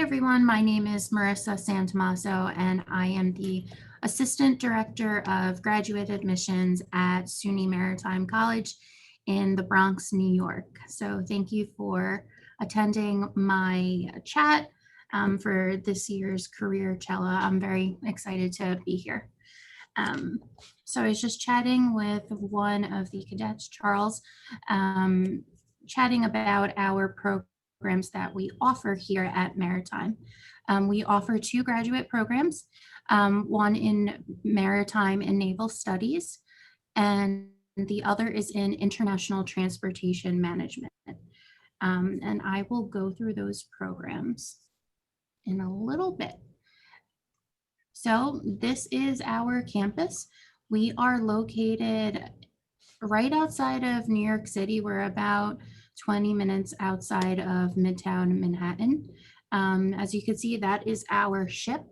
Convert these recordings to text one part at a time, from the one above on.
everyone, my name is Marissa Santomaso and I am the Assistant Director of Graduate Admissions at SUNY Maritime College in the Bronx, New York. So thank you for attending my chat for this year's Career Cella. I'm very excited to be here. So I was just chatting with one of the cadets, Charles, chatting about our programs that we offer here at Maritime. We offer two graduate programs, one in Maritime and Naval Studies, and the other is in International Transportation Management. And I will go through those programs in a little bit. So this is our campus. We are located right outside of New York City. We're about 20 minutes outside of Midtown Manhattan. As you can see, that is our ship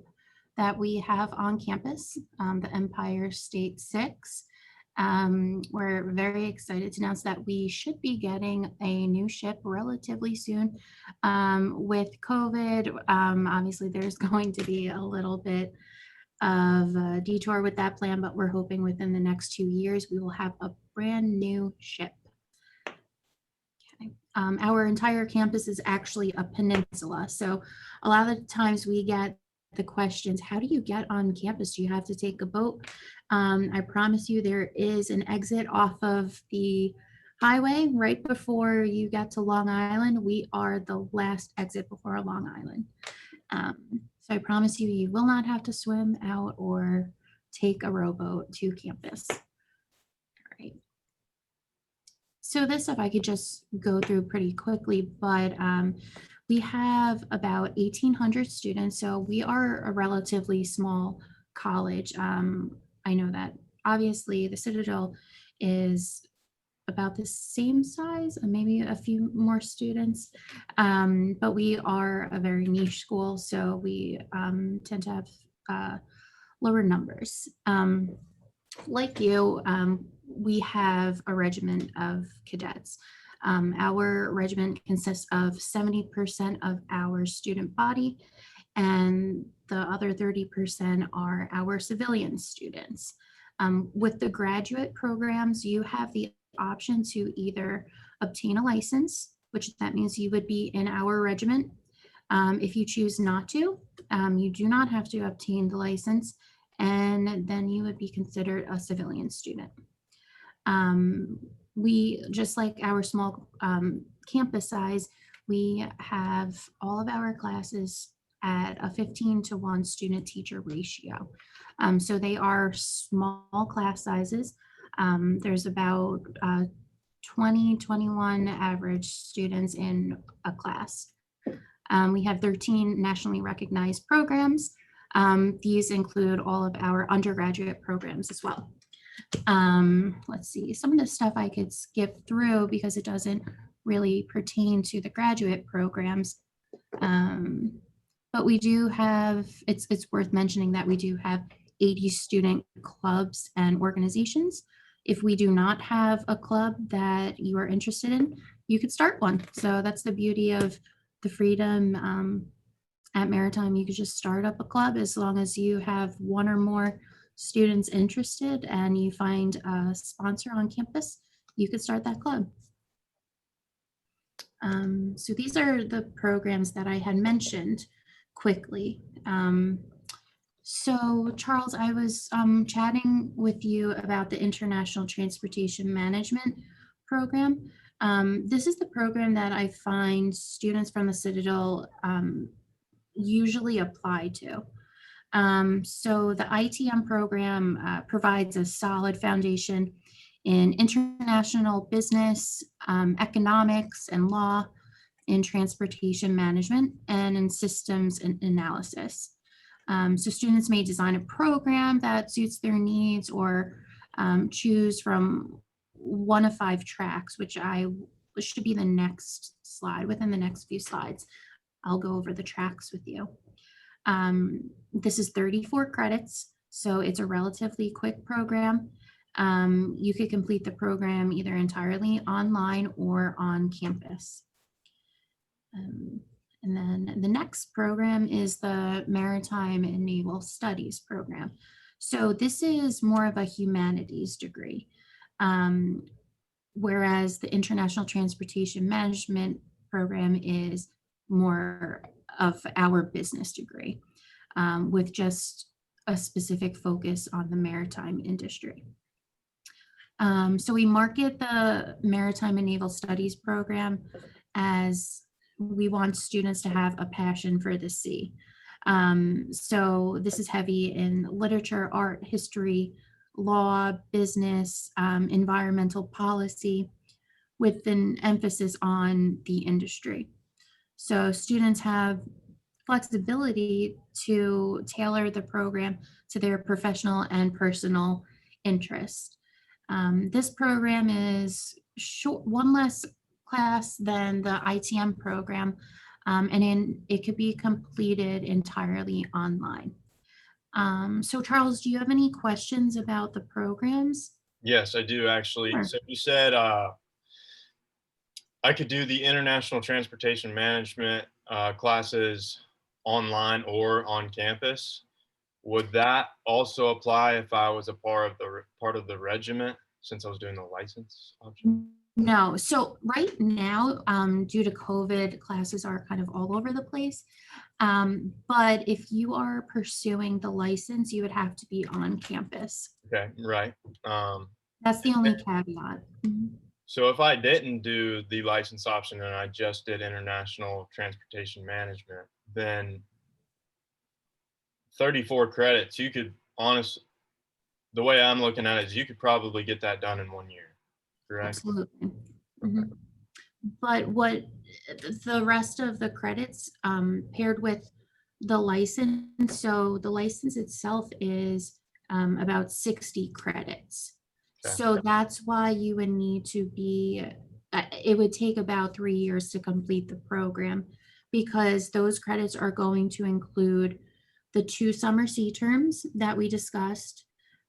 that we have on campus, the Empire State 6. We're very excited to announce that we should be getting a new ship relatively soon. With COVID, obviously there's going to be a little bit of a detour with that plan, but we're hoping within the next 2 years we will have a brand new ship. Okay. Our entire campus is actually a peninsula, so a lot of the times we get the questions, how do you get on campus? Do you have to take a boat? I promise you there is an exit off of the highway right before you get to Long Island. We are the last exit before Long Island. So I promise you, you will not have to swim out or take a rowboat to campus. All right. So this stuff I could just go through pretty quickly, but we have about 1,800 students. So we are a relatively small college. I know that obviously the Citadel is about the same size, maybe a few more students, but we are a very niche school, so we tend to have lower numbers. Like you, we have a regiment of cadets. Our regiment consists of 70% of our student body, and the other 30% are our civilian students. With the graduate programs, you have the option to either obtain a license, which that means you would be in our regiment. If you choose not to, you do not have to obtain the license, and then you would be considered a civilian student. We, just like our small campus size, we have all of our classes at a 15-to-1 student teacher ratio. So they are small class sizes. There's about 20, 21 average students in a class. We have 13 nationally recognized programs. These include all of our undergraduate programs as well. Let's see, some of the stuff I could skip through because it doesn't really pertain to the graduate programs. But we do have, it's worth mentioning that we do have 80 student clubs and organizations. If we do not have a club that you are interested in, you could start one. So that's the beauty of the freedom at Maritime. You could just start up a club as long as you have one or more students interested and you find a sponsor on campus, you could start that club. So these are the programs that I had mentioned quickly. So Charles, I was chatting with you about the International Transportation Management program. This is the program that I find students from the Citadel usually apply to. So the ITM program provides a solid foundation in international business, economics and law, in transportation management, and in systems and analysis. So students may design a program that suits their needs or choose from one of 5 tracks, which should be the next slide. Within the next few slides, I'll go over the tracks with you. This is 34 credits, so it's a relatively quick program. You could complete the program either entirely online or on campus. And then the next program is the Maritime and Naval Studies program. So this is more of a humanities degree, um, whereas the International Transportation Management program is more of our business degree, with just a specific focus on the maritime industry. So we market the Maritime and Naval Studies program as we want students to have a passion for the sea. So this is heavy in literature, art, history, law, business, environmental policy, with an emphasis on the industry. So students have flexibility to tailor the program to their professional and personal interest. This program is one less class than the ITM program, it could be completed entirely online. So Charles, do you have any questions about the programs? Yes, I do actually. Sure. So you said I could do the international transportation management classes online or on campus. Would that also apply if I was a part of the regiment, since I was doing the license option? No, so right now, due to COVID, classes are kind of all over the place. But if you are pursuing the license, you would have to be on campus. Okay, right. That's the only caveat. Mhm. So if I didn't do the license option and I just did international transportation management, then 34 credits, you could the way I'm looking at it is you could probably get that done in 1 year, correct? Absolutely. Okay. Mhm. But what the rest of the credits, paired with the license, so the license itself is about 60 credits. Okay. So that's why you would need to be, it would take about 3 years to complete the program, because those credits are going to include the 2 summer C terms that we discussed,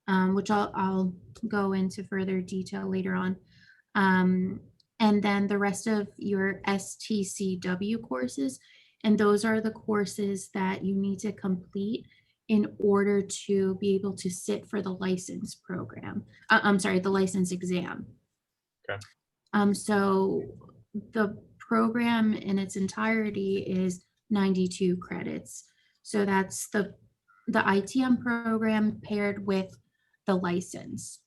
which I'll go into further detail later on. Um, and then the rest of your STCW courses. And those are the courses that you need to complete in order to be able to sit for the license program. I'm sorry, the license exam. Okay. So the program in its entirety is 92 credits. So that's the ITM program paired with the license.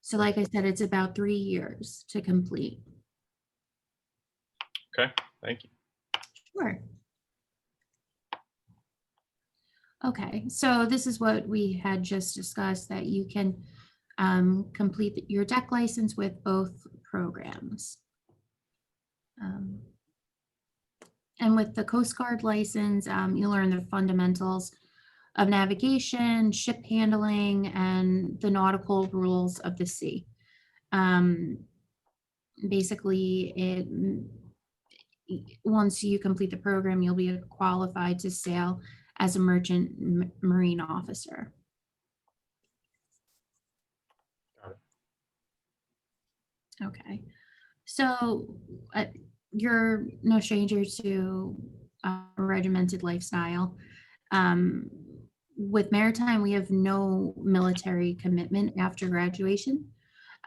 So like I said, it's about 3 years to complete. Okay. Thank you. Sure. Okay, so this is what we had just discussed, that you can complete your deck license with both programs. And with the Coast Guard license, you learn the fundamentals of navigation, ship handling, and the nautical rules of the sea. Basically, once you complete the program, you'll be qualified to sail as a merchant marine officer. Got it. Okay, so you're no stranger to a regimented lifestyle. Um, with Maritime, we have no military commitment after graduation,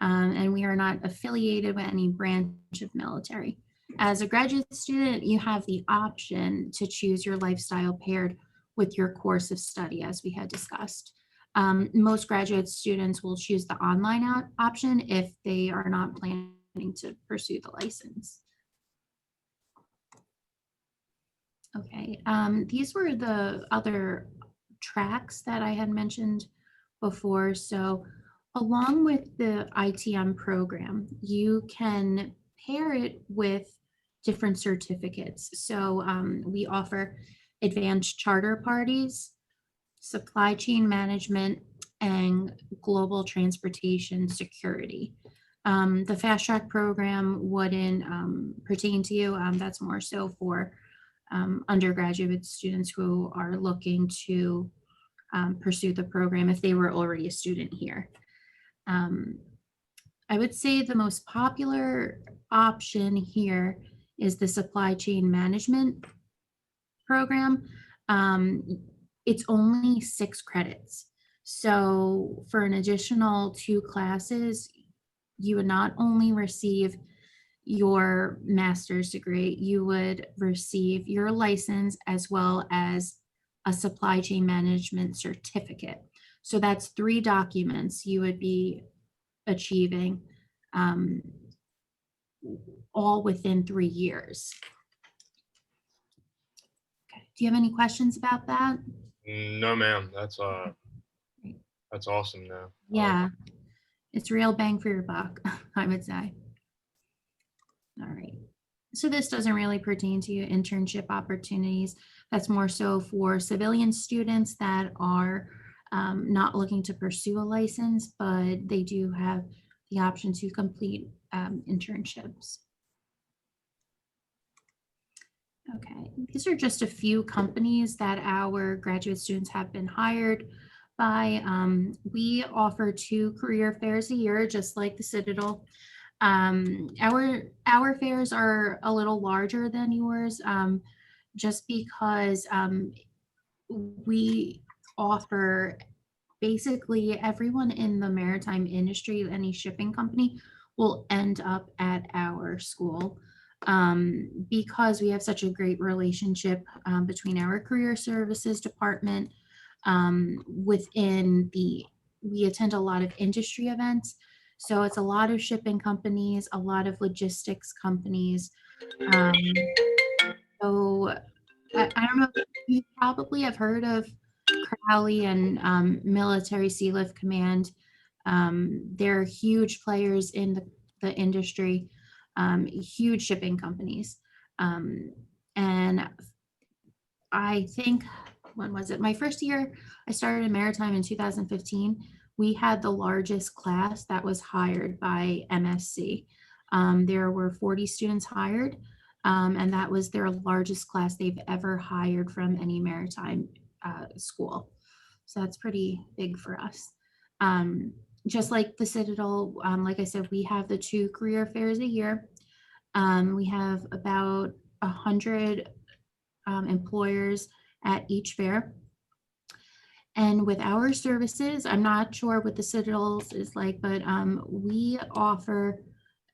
and we are not affiliated with any branch of military. As a graduate student, you have the option to choose your lifestyle paired with your course of study, as we had discussed. Most graduate students will choose the online option if they are not planning to pursue the license. Okay, these were the other tracks that I had mentioned before. So along with the ITM program, you can pair it with different certificates. So we offer advanced charter parties, supply chain management, and global transportation security. The fast track program wouldn't pertain to you. That's more so for undergraduate students who are looking to pursue the program if they were already a student here. I would say the most popular option here is the supply chain management program. Um, it's only 6 credits. So for an additional 2 classes, you would not only receive your master's degree, you would receive your license as well as a supply chain management certificate. So that's 3 documents you would be achieving, um, all within 3 years. Okay. Do you have any questions about that? No, ma'am. Great. That's awesome. Now, Yeah, it's real bang for your buck, I would say. All right. So this doesn't really pertain to internship opportunities. That's more so for civilian students that are not looking to pursue a license, but they do have the option to complete internships. Okay, these are just a few companies that our graduate students have been hired by. We offer 2 career fairs a year, just like the Citadel. Our fairs are a little larger than yours, just because we offer basically everyone in the maritime industry, any shipping company will end up at our school, because we have such a great relationship between our career services department, we attend a lot of industry events. So it's a lot of shipping companies, a lot of logistics companies. Um, so I don't know, you probably have heard of Crowley and Military Sea Lift Command. They're huge players in the industry, huge shipping companies. And I think, when was it? My first year, I started in Maritime in 2015. We had the largest class that was hired by MSC. There were 40 students hired, and that was their largest class they've ever hired from any maritime school. So that's pretty big for us. Just like the Citadel, like I said, we have the 2 career fairs a year. We have about 100 employers at each fair. And with our services, I'm not sure what the Citadels is like, but we offer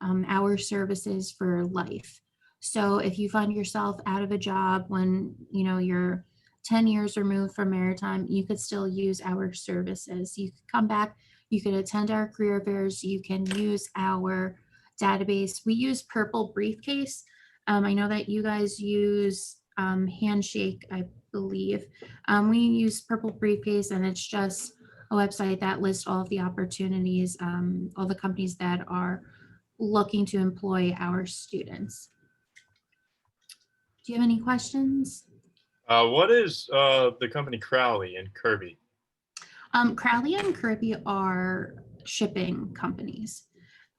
our services for life. So if you find yourself out of a job when you're 10 years removed from maritime, you could still use our services. You could come back, you could attend our career fairs, you can use our database. We use Purple Briefcase. I know that you guys use Handshake, I believe. We use Purple Briefcase, and it's just a website that lists all of the opportunities, all the companies that are looking to employ our students. Do you have any questions? what is the company Crowley and Kirby? Crowley and Kirby are shipping companies.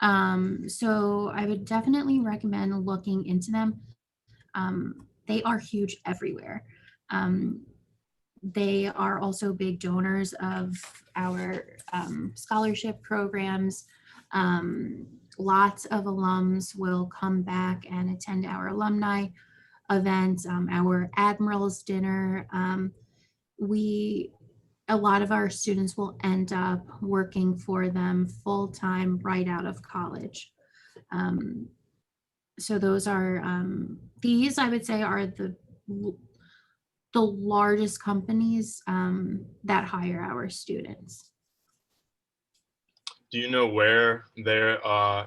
So I would definitely recommend looking into them. They are huge everywhere. They are also big donors of our scholarship programs. Lots of alums will come back and attend our alumni events, our admirals dinner. A lot of our students will end up working for them full time right out of college. So those are these, I would say, are the largest companies that hire our students. Do you know where they're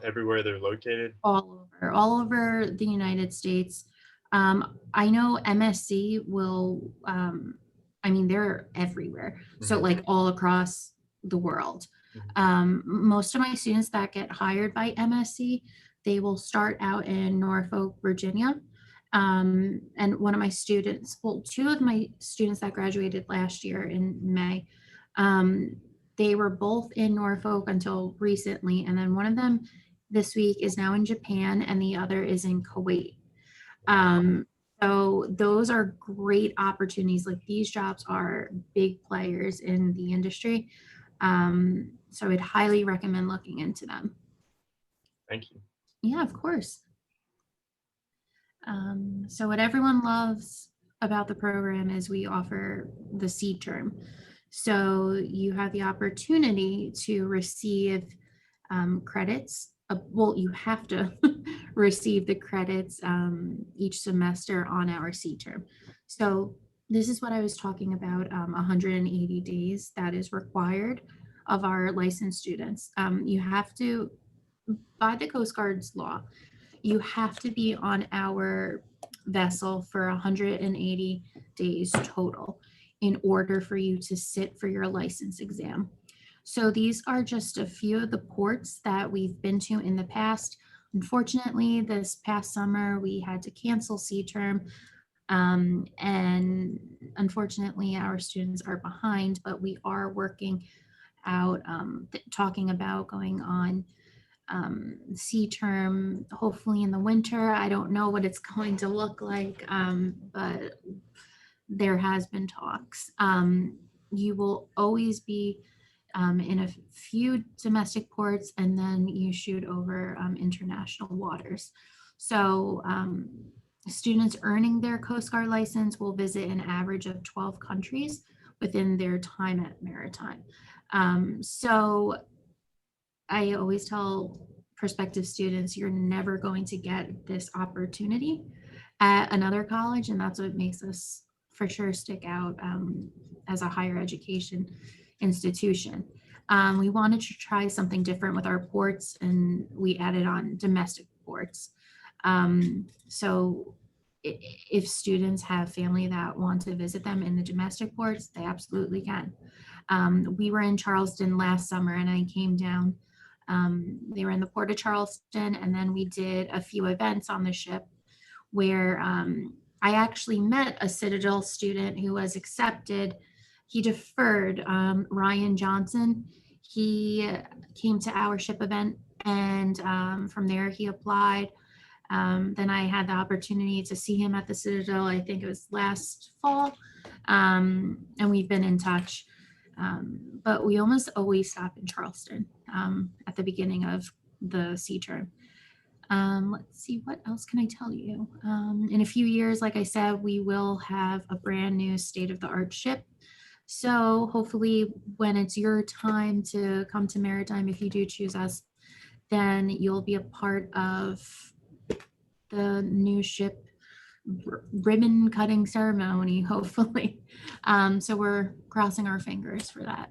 everywhere they're located? All over the United States. I know MSC will, they're everywhere. So Mhm. like all across the world. Most of my students that get hired by MSC, they will start out in Norfolk, Virginia. And one of my students, well, 2 of my students that graduated last year in May, they were both in Norfolk until recently. And then one of them this week is now in Japan, and the other is in Kuwait. So those are great opportunities. Like, these jobs are big players in the industry. So I'd highly recommend looking into them. Thank you. Yeah, of course. So what everyone loves about the program is we offer the seed term. So you have the opportunity to receive credits. Well, you have to receive the credits each semester on our seed term. So this is what I was talking about, 180 days that is required of our licensed students. You have to, by the Coast Guard's law, you have to be on our vessel for 180 days total in order for you to sit for your license exam. So these are just a few of the ports that we've been to in the past. Unfortunately, this past summer we had to cancel sea term, and unfortunately our students are behind, but we are working out, talking about going on sea term, hopefully in the winter. I don't know what it's going to look like, but there has been talks. You will always be in a few domestic ports, and then you shoot over international waters. So students earning their Coast Guard license will visit an average of 12 countries within their time at Maritime. So I always tell prospective students, you're never going to get this opportunity at another college, and that's what makes us for sure stick out as a higher education institution. We wanted to try something different with our ports, and we added on domestic ports. So if students have family that want to visit them in the domestic ports, they absolutely can. We were in Charleston last summer, and I came down. They were in the port of Charleston, and then we did a few events on the ship where I actually met a Citadel student who was accepted. He deferred, Ryan Johnson. He came to our ship event, and from there he applied. Then I had the opportunity to see him at the Citadel, I think it was last fall, and we've been in touch. But we almost always stop in Charleston at the beginning of the sea term. Let's see, what else can I tell you? In a few years, like I said, we will have a brand new state-of-the-art ship. So hopefully when it's your time to come to Maritime, if you do choose us, then you'll be a part of the new ship ribbon cutting ceremony, hopefully. So we're crossing our fingers for that.